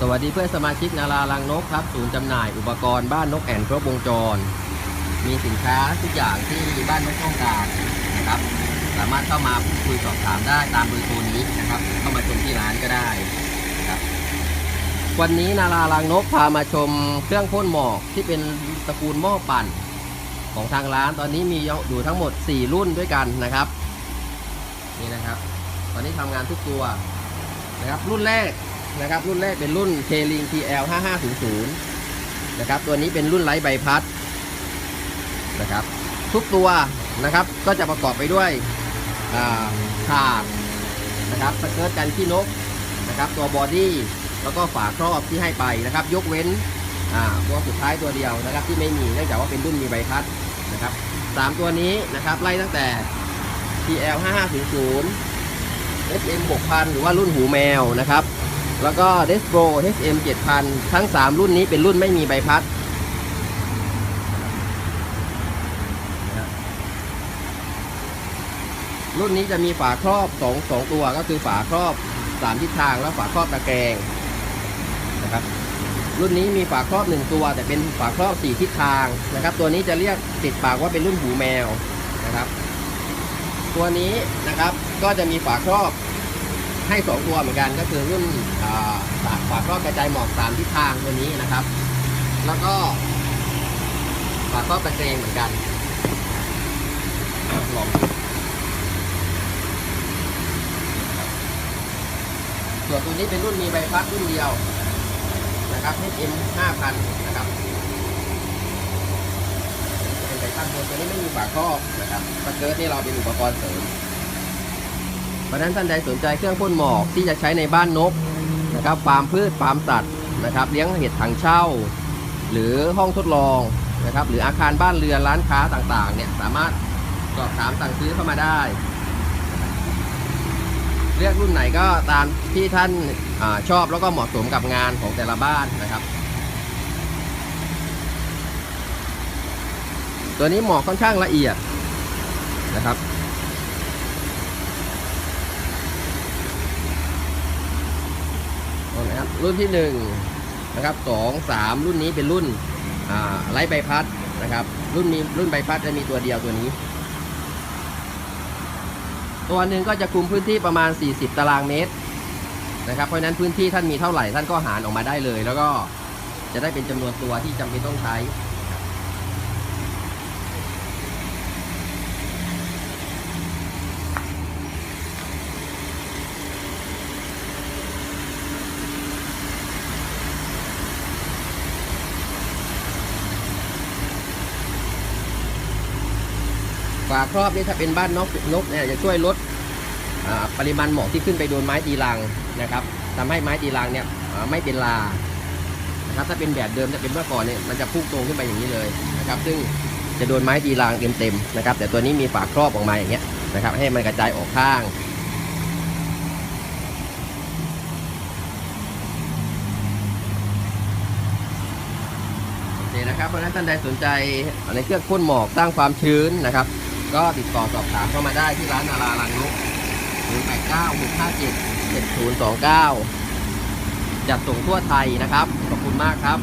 สวัสดีเพื่อนสมาชิกนารารังนกครับศูนย์จำหน่ายอุปกรณ์บ้านนกแอ่นครบวงจรมีสินค้าทุกอย่างที่บ้านนกต้องการนะครับสามารถเข้ามาพูดคุยสอบถามได้ตามเบอร์โทรนี้นะครับเข้ามาชมที่ร้านก็ได้ครับวันนี้นารารังนกพามาชมเครื่องพ่นหมอกที่เป็นตระกูลหม้อปั่นของทางร้านตอนนี้มีอยู่ทั้งหมด4รุ่นด้วยกันนะครับนี่นะครับตอนนี้ทำงานทุกตัวนะครับรุ่นแรกเป็นรุ่น K-Link TL 5500นะครับตัวนี้เป็นรุ่นไร้ใบพัดนะครับทุกตัวนะครับก็จะประกอบไปด้วยถาดนะครับสเกิร์ตกันขี้นกนะครับตัวบอดี้แล้วก็ฝาครอบที่ให้ไปนะครับยกเว้นตัวสุดท้ายตัวเดียวนะครับที่ไม่มีเนื่องจากว่าเป็นรุ่นมีใบพัดนะครับ3ตัวนี้นะครับไล่ตั้งแต่ TL 5500 SM 6000หรือว่ารุ่นหูแมวนะครับแล้วก็ Despro HM 7000ทั้ง3รุ่นนี้เป็นรุ่นไม่มีใบพัดรุ่นนี้จะมีฝาครอบ2ตัวก็คือฝาครอบ3ทิศทางและฝาครอบตะแกรงนะครับรุ่นนี้มีฝาครอบ1ตัวแต่เป็นฝาครอบ4ทิศทางนะครับตัวนี้จะเรียกติดปากว่าเป็นรุ่นหูแมวนะครับตัวนี้นะครับก็จะมีฝาครอบให้2ตัวเหมือนกันก็คือรุ่นฝาครอบกระจายหมอก3ทิศทางตัวนี้นะครับแล้วก็ฝาครอบตะแกรงเหมือนกันลองส่วนตัวนี้เป็นรุ่นมีใบพัดรุ่นเดียวนะครับ HM 5000นะครับเป็นใบพัดตัวนี้ไม่มีฝาครอบนะครับสเกิร์ตนี่เราเป็นอุปกรณ์เสริมเพราะฉะนั้นท่านใดสนใจเครื่องพ่นหมอกที่จะใช้ในบ้านนกนะครับฟาร์มพืชฟาร์มสัตว์นะครับเลี้ยงเห็ดถังเช่าหรือห้องทดลองนะครับหรืออาคารบ้านเรือนร้านค้าต่างๆเนี่ยสามารถสอบถามสั่งซื้อเข้ามาได้เลือกรุ่นไหนก็ตามที่ท่านชอบแล้วก็เหมาะสมกับงานของแต่ละบ้านนะครับตัวนี้หมอกค่อนข้างละเอียดนะครับรุ่นที่1นะครับ2 3รุ่นนี้เป็นรุ่นไร้ใบพัดนะครับรุ่นใบพัดจะมีตัวเดียวตัวนี้ตัวหนึ่งก็จะคุมพื้นที่ประมาณ40ตารางเมตรนะครับเพราะฉะนั้นพื้นที่ท่านมีเท่าไหร่ท่านก็หารออกมาได้เลยแล้วก็จะได้เป็นจำนวนตัวที่จำเป็นต้องใช้ฝาครอบนี่ถ้าเป็นบ้านนกเนี่ยจะช่วยลดปริมาณหมอกที่ขึ้นไปโดนไม้ตีรังนะครับทำให้ไม้ตีรังเนี่ยไม่เป็นลานะครับถ้าเป็นแบบเดิมจะเป็นเมื่อก่อนเนี่ยมันจะพุ่งตรงขึ้นไปอย่างนี้เลยนะครับซึ่งจะโดนไม้ตีรังเต็มๆนะครับแต่ตัวนี้มีฝาครอบออกมาอย่างเงี้ยนะครับให้มันกระจายออกข้างโอเคนะครับเพราะฉะนั้นท่านใดสนใจในเครื่องพ่นหมอกสร้างความชื้นนะครับก็ติดต่อสอบถามเข้ามาได้ที่ร้านนารารังนก0896577029จัดส่งทั่วไทยนะครับขอบคุณมากครับ